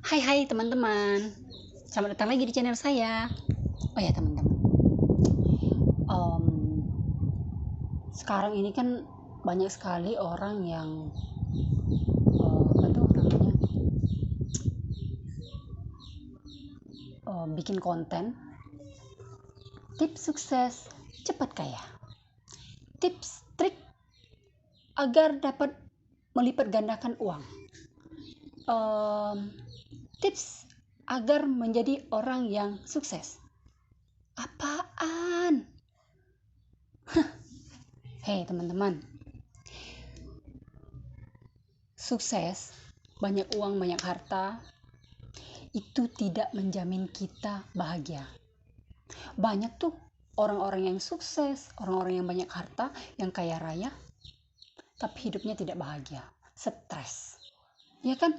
Hai teman-teman, selamat datang lagi di channel saya. Oh ya teman-teman, em, sekarang ini kan banyak sekali orang yang apa tuh namanya bikin konten tips sukses cepat kaya, tips trik agar dapat melipat gandakan uang, Em, tips agar menjadi orang yang sukses. Apaan? Hei teman-teman, sukses, banyak uang, banyak harta, itu tidak menjamin kita bahagia. Banyak tuh orang-orang yang sukses, orang-orang yang banyak harta, yang kaya raya, tapi hidupnya tidak bahagia, stres. Ya kan?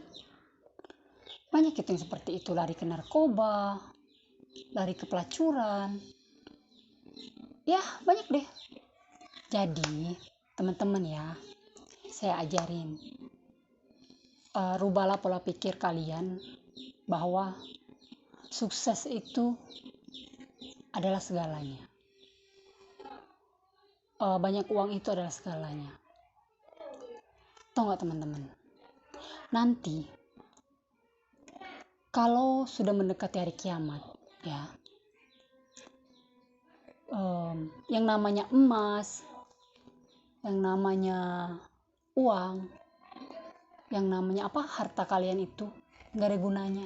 Banyak itu yang seperti itu, lari ke narkoba, lari ke pelacuran. Ya, banyak deh. Jadi, teman-teman ya, saya ajarin. Rubahlah pola pikir kalian bahwa sukses itu adalah segalanya. Banyak uang itu adalah segalanya. Tahu nggak teman-teman? Nanti kalau sudah mendekati hari kiamat, ya, yang namanya emas, yang namanya uang, yang namanya apa harta kalian itu nggak ada gunanya.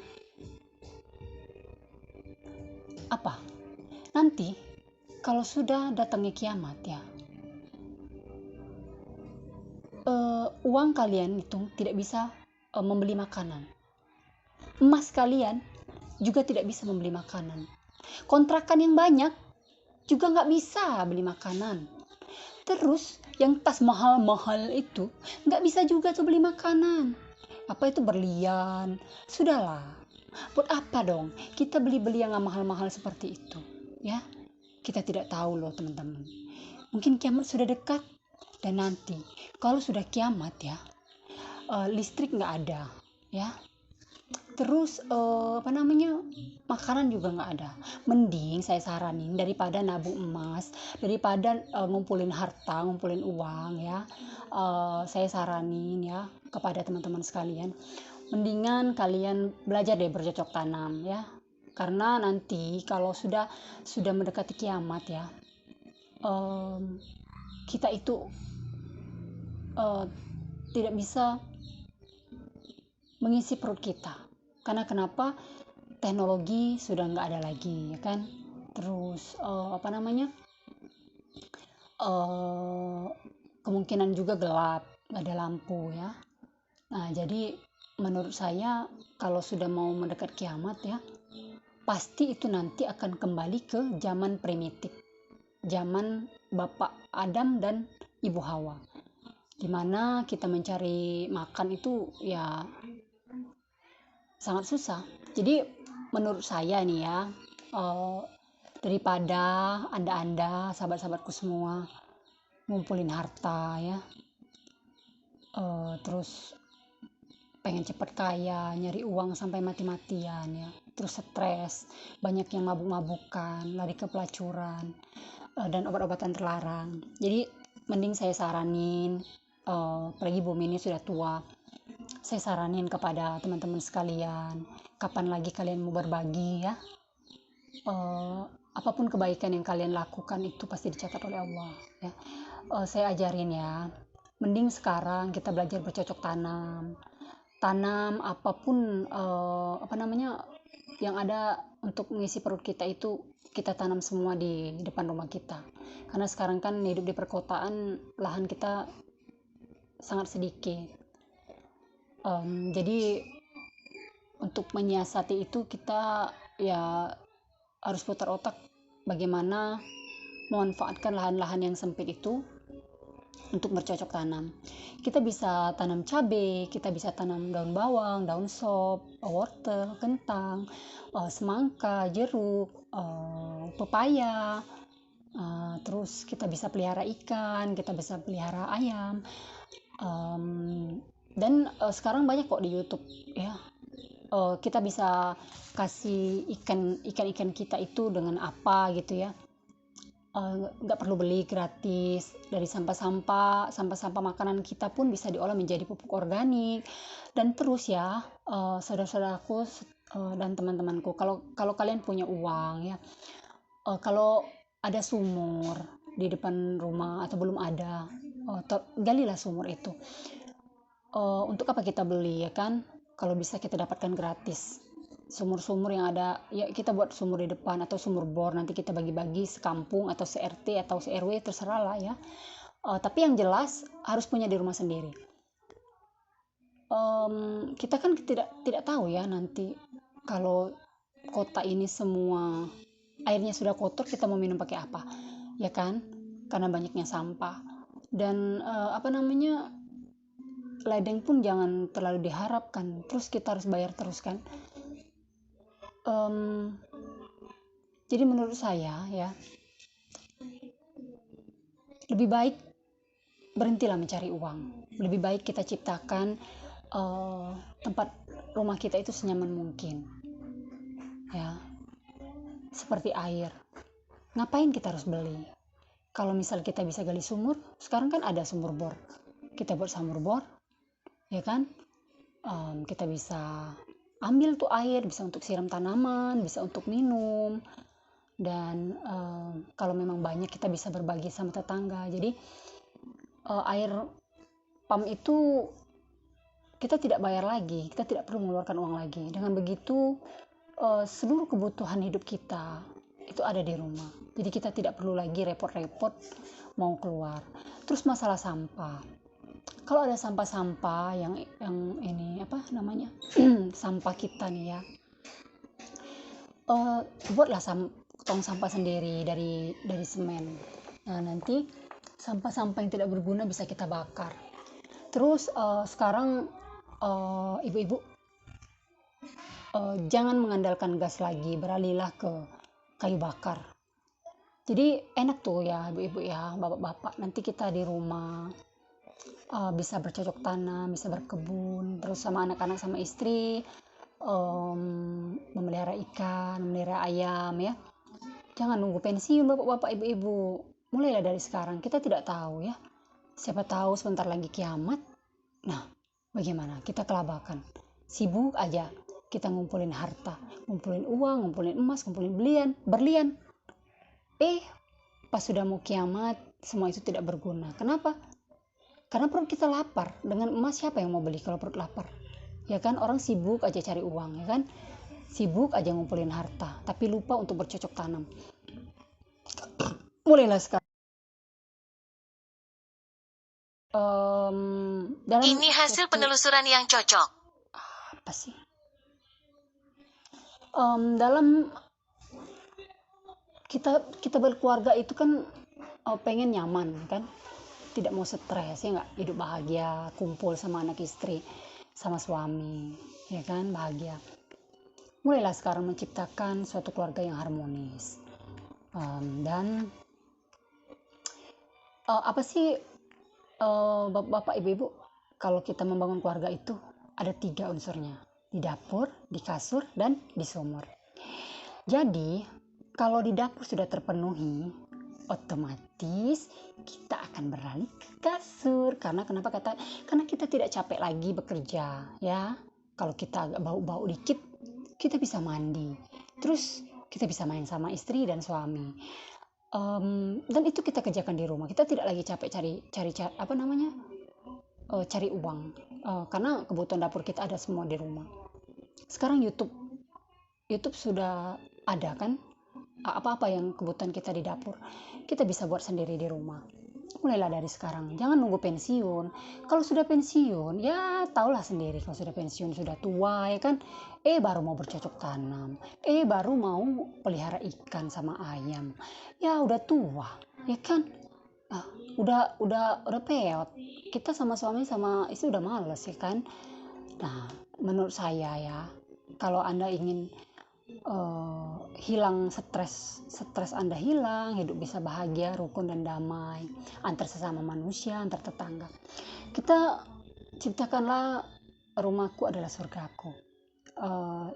Apa? Nanti kalau sudah datangnya kiamat ya, uang kalian itu tidak bisa membeli makanan. Emas kalian juga tidak bisa membeli makanan. Kontrakan yang banyak juga nggak bisa beli makanan. Terus yang tas mahal-mahal itu nggak bisa juga tuh beli makanan. Apa itu berlian? Sudahlah. Buat apa dong kita beli-beli yang mahal-mahal seperti itu? Ya, kita tidak tahu loh teman-teman. Mungkin kiamat sudah dekat dan nanti kalau sudah kiamat ya, listrik nggak ada, ya. Terus apa namanya, makanan juga nggak ada. Mending saya saranin daripada nabung emas, daripada ngumpulin harta, ngumpulin uang ya, saya saranin ya kepada teman-teman sekalian, mendingan kalian belajar deh bercocok tanam ya, karena nanti kalau sudah mendekati kiamat ya, kita itu eh, tidak bisa mengisi perut kita. Karena kenapa? Teknologi sudah nggak ada lagi, ya kan? Terus apa namanya? Kemungkinan juga gelap, nggak ada lampu ya. Nah, jadi menurut saya kalau sudah mau mendekat kiamat ya, pasti itu nanti akan kembali ke zaman primitif, zaman Bapak Adam dan Ibu Hawa, dimana kita mencari makan itu ya sangat susah. Jadi menurut saya nih ya, eh, daripada anda sahabat-sahabatku semua ngumpulin harta ya, terus pengen cepet kaya, nyari uang sampai mati-matian ya, terus stres, banyak yang mabuk-mabukan, lari ke pelacuran, dan obat-obatan terlarang. Jadi mending saya saranin, apalagi bumi ini sudah tua, saya saranin kepada teman-teman sekalian, kapan lagi kalian mau berbagi ya, eh, apapun kebaikan yang kalian lakukan itu pasti dicatat oleh Allah ya. Saya ajarin ya, mending sekarang kita belajar bercocok tanam, tanam apapun, apa namanya, yang ada untuk mengisi perut kita itu kita tanam semua di depan rumah kita, karena sekarang kan hidup di perkotaan, lahan kita sangat sedikit. Jadi untuk menyiasati itu kita ya harus putar otak bagaimana memanfaatkan lahan-lahan yang sempit itu untuk bercocok tanam. Kita bisa tanam cabai, kita bisa tanam daun bawang, daun sop, wortel, kentang, semangka, jeruk, pepaya. Terus kita bisa pelihara ikan, kita bisa pelihara ayam. Dan sekarang banyak kok di YouTube ya, kita bisa kasih ikan kita itu dengan apa gitu ya. Nggak perlu beli gratis. Dari sampah-sampah makanan kita pun bisa diolah menjadi pupuk organik. Dan terus ya, saudara-saudaraku dan teman-temanku, kalau kalian punya uang ya, kalau ada sumur di depan rumah atau belum ada, galilah sumur itu. Untuk apa kita beli ya kan, kalau bisa kita dapatkan gratis. Sumur-sumur yang ada ya, kita buat sumur di depan atau sumur bor, nanti kita bagi-bagi sekampung atau se-RT atau se-RW, terserah lah ya. Tapi yang jelas harus punya di rumah sendiri. Kita kan tidak tahu ya nanti kalau kota ini semua airnya sudah kotor, kita mau minum pakai apa ya kan, karena banyaknya sampah. Dan apa namanya, ledeng pun jangan terlalu diharapkan, terus kita harus bayar terus kan. Jadi menurut saya ya, lebih baik berhentilah mencari uang. Lebih baik kita ciptakan tempat rumah kita itu senyaman mungkin ya, seperti air. Ngapain kita harus beli? Kalau misal kita bisa gali sumur, sekarang kan ada sumur bor, kita buat sumur bor ya kan. Kita bisa ambil tuh air, bisa untuk siram tanaman, bisa untuk minum. Dan kalau memang banyak, kita bisa berbagi sama tetangga. Jadi air pam itu kita tidak bayar lagi, kita tidak perlu mengeluarkan uang lagi. Dengan begitu seluruh kebutuhan hidup kita itu ada di rumah. Jadi kita tidak perlu lagi repot-repot mau keluar. Terus masalah sampah, kalau ada sampah-sampah yang ini apa namanya sampah kita nih ya, buatlah tong sampah sendiri dari semen. Nah, nanti sampah-sampah yang tidak berguna bisa kita bakar. Terus sekarang ibu-ibu jangan mengandalkan gas lagi, beralihlah ke kayu bakar. Jadi enak tuh ya ibu-ibu ya, bapak-bapak, nanti kita di rumah bisa bercocok tanam, bisa berkebun, terus sama anak-anak sama istri memelihara ikan, memelihara ayam ya. Jangan nunggu pensiun bapak-bapak, ibu-ibu. Mulailah dari sekarang, kita tidak tahu ya. Siapa tahu sebentar lagi kiamat. Nah, bagaimana? Kita kelabakan. Sibuk aja kita ngumpulin harta, ngumpulin uang, ngumpulin emas, ngumpulin berlian. Pas sudah mau kiamat, semua itu tidak berguna. Kenapa? Karena perut kita lapar. Dengan emas siapa yang mau beli kalau perut lapar? Ya kan, orang sibuk aja cari uang, ya kan? Sibuk aja ngumpulin harta, tapi lupa untuk bercocok tanam. Mulailah sekarang. Ini hasil penelusuran yang cocok. Apa sih? Dalam kita berkeluarga itu kan pengen nyaman kan, tidak mau stres ya nggak, hidup bahagia, kumpul sama anak istri, sama suami, ya kan, bahagia. Mulailah sekarang menciptakan suatu keluarga yang harmonis. Dan apa sih bapak ibu-ibu, kalau kita membangun keluarga itu ada 3 unsurnya, di dapur, di kasur, dan di sumur. Jadi kalau di dapur sudah terpenuhi, otomatis kita akan beralih ke kasur. Karena kenapa? Karena kita tidak capek lagi bekerja ya. Kalau kita agak bau-bau dikit, kita bisa mandi, terus kita bisa main sama istri dan suami. Dan itu kita kerjakan di rumah. Kita tidak lagi capek cari uang, karena kebutuhan dapur kita ada semua di rumah. Sekarang YouTube sudah ada kan, apa-apa yang kebutuhan kita di dapur kita bisa buat sendiri di rumah. Mulailah dari sekarang, jangan nunggu pensiun. Kalau sudah pensiun ya tahulah sendiri, kalau sudah pensiun sudah tua ya kan, baru mau bercocok tanam, baru mau pelihara ikan sama ayam, ya udah tua ya kan. Udah peot, kita sama suami sama istri udah males ya kan. Nah, menurut saya ya, kalau Anda ingin hilang stres Anda hilang, hidup bisa bahagia, rukun dan damai antar sesama manusia, antar tetangga, kita ciptakanlah rumahku adalah surgaku. eh,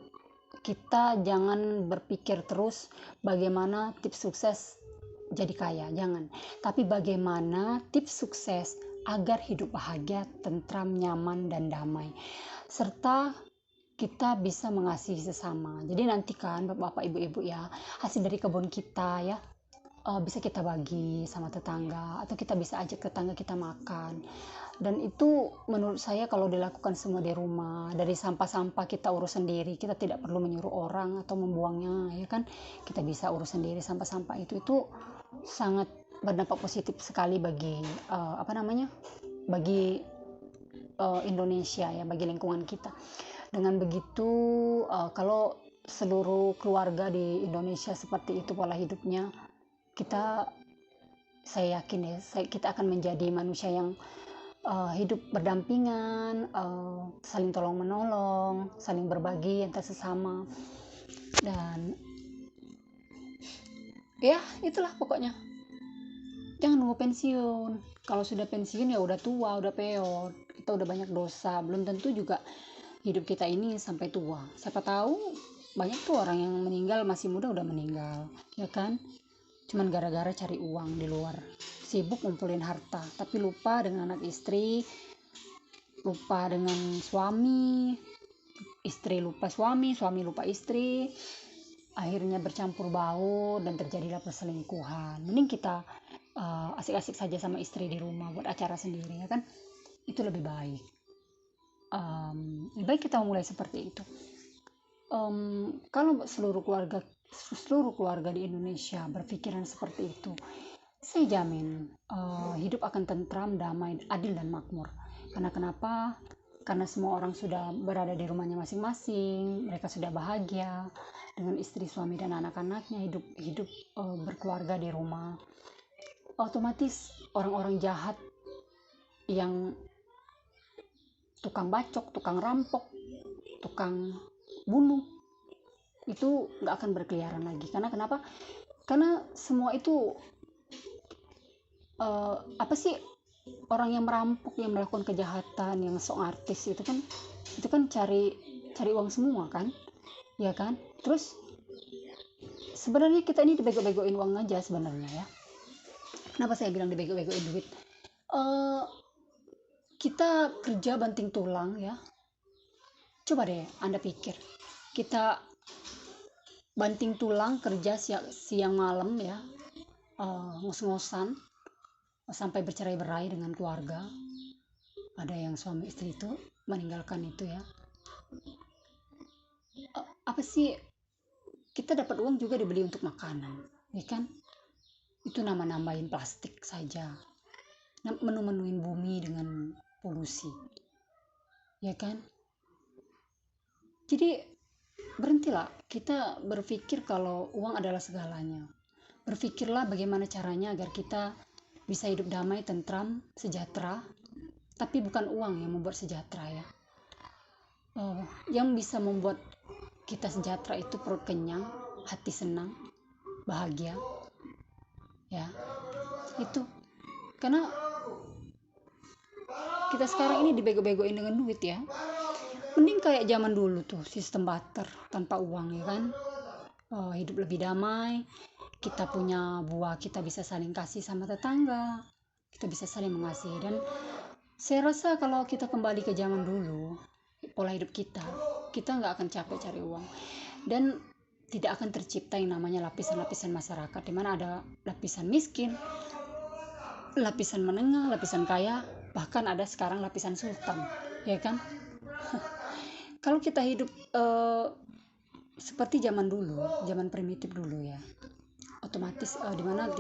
kita jangan berpikir terus bagaimana tips sukses jadi kaya, jangan. Tapi bagaimana tips sukses agar hidup bahagia, tentram, nyaman, dan damai. Serta kita bisa mengasihi sesama. Jadi nanti kan bapak-bapak, ibu-ibu ya, hasil dari kebun kita ya, bisa kita bagi sama tetangga, atau kita bisa ajak tetangga kita makan. Dan itu menurut saya kalau dilakukan semua di rumah, dari sampah-sampah kita urus sendiri, kita tidak perlu menyuruh orang atau membuangnya, ya kan? Kita bisa urus sendiri sampah-sampah itu sangat berdampak positif sekali bagi bagi Indonesia ya, bagi lingkungan kita. Dengan begitu, kalau seluruh keluarga di Indonesia seperti itu pola hidupnya, saya yakin ya, kita akan menjadi manusia yang hidup berdampingan, saling tolong menolong, saling berbagi antar sesama, dan ya itulah pokoknya. Jangan nunggu pensiun. Kalau sudah pensiun ya udah tua, udah peot, kita udah banyak dosa. Belum tentu juga hidup kita ini sampai tua. Siapa tahu banyak tuh orang yang meninggal masih muda udah meninggal, ya kan? Cuman gara-gara cari uang di luar, sibuk ngumpulin harta, tapi lupa dengan anak istri, lupa dengan suami, istri lupa suami, suami lupa istri, akhirnya bercampur baur dan terjadilah perselingkuhan. Mending kita asik-asik saja sama istri di rumah, buat acara sendiri, ya kan? Itu lebih baik. Lebih baik kita mulai seperti itu. Kalau seluruh keluarga di Indonesia berpikiran seperti itu, saya jamin hidup akan tentram, damai, adil, dan makmur. Karena kenapa? Karena semua orang sudah berada di rumahnya masing-masing, mereka sudah bahagia dengan istri, suami, dan anak-anaknya, hidup berkeluarga di rumah. Otomatis orang-orang jahat yang tukang bacok, tukang rampok, tukang bunuh, itu nggak akan berkeliaran lagi. Karena kenapa? Karena semua itu apa sih, orang yang merampok, yang melakukan kejahatan, yang sok artis itu kan cari uang semua kan, ya kan? Terus sebenarnya kita ini dibego-begoin uang aja sebenarnya ya. Kenapa saya bilang dibego-begoin duit? Kita kerja banting tulang ya. Coba deh Anda pikir, kita banting tulang kerja siang malam ya, ngos-ngosan sampai bercerai-berai dengan keluarga. Ada yang suami istri itu meninggalkan itu ya. Apa sih, kita dapat uang juga dibeli untuk makanan, ya kan? Itu nambahin plastik saja, menu-menuin bumi dengan polusi, ya kan? Jadi berhentilah kita berpikir kalau uang adalah segalanya. Berpikirlah bagaimana caranya agar kita bisa hidup damai, tentram, sejahtera. Tapi bukan uang yang membuat sejahtera ya. Yang bisa membuat kita sejahtera itu perut kenyang, hati senang, bahagia, ya. Itu karena kita sekarang ini dibego-begoin dengan duit ya. Mending kayak zaman dulu tuh, sistem barter tanpa uang, ya kan? Hidup lebih damai, kita punya buah, kita bisa saling kasih sama tetangga, kita bisa saling mengasihi. Dan saya rasa kalau kita kembali ke zaman dulu, pola hidup kita nggak akan capek cari uang, dan tidak akan tercipta yang namanya lapisan-lapisan masyarakat, di mana ada lapisan miskin, lapisan menengah, lapisan kaya, bahkan ada sekarang lapisan sultan, ya kan? Kalau kita hidup seperti zaman dulu, zaman primitif dulu ya, otomatis di mana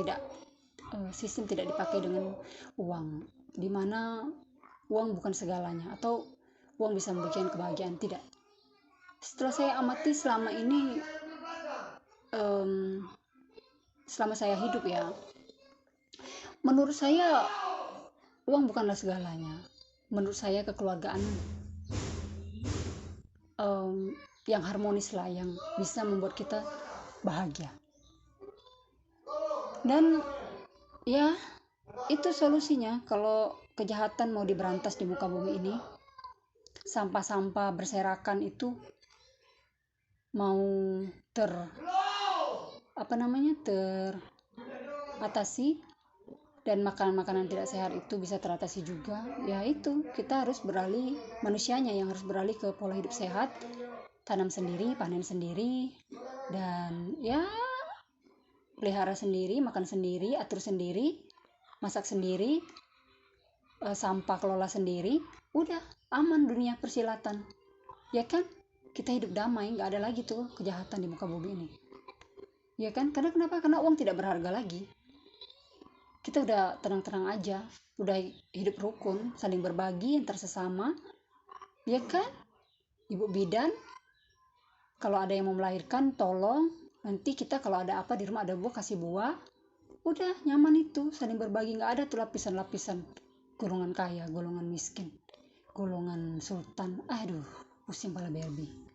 sistem tidak dipakai dengan uang, di mana uang bukan segalanya atau uang bisa memberikan kebahagiaan, tidak. Setelah saya amati selama ini, selama saya hidup ya, menurut saya uang bukanlah segalanya. Menurut saya kekeluargaan yang harmonis lah yang bisa membuat kita bahagia. Dan ya itu solusinya kalau kejahatan mau diberantas di muka bumi ini. Sampah-sampah berserakan itu mau teratasi, dan makanan-makanan tidak sehat itu bisa teratasi juga. Ya itu, kita harus beralih, manusianya yang harus beralih ke pola hidup sehat, tanam sendiri, panen sendiri, dan ya pelihara sendiri, makan sendiri, atur sendiri, masak sendiri, sampah kelola sendiri. Udah aman dunia persilatan, ya kan? Kita hidup damai, nggak ada lagi tuh kejahatan di muka bumi ini, ya kan? Karena kenapa? Karena uang tidak berharga lagi. Kita udah tenang-tenang aja, udah hidup rukun, saling berbagi antar sesama, ya kan? Ibu bidan, kalau ada yang mau melahirkan tolong, nanti kita kalau ada apa di rumah, ada buah kasih buah, udah nyaman itu, saling berbagi. Nggak ada tuh lapisan-lapisan, golongan kaya, golongan miskin, golongan sultan. Aduh, pusing pala Barbie.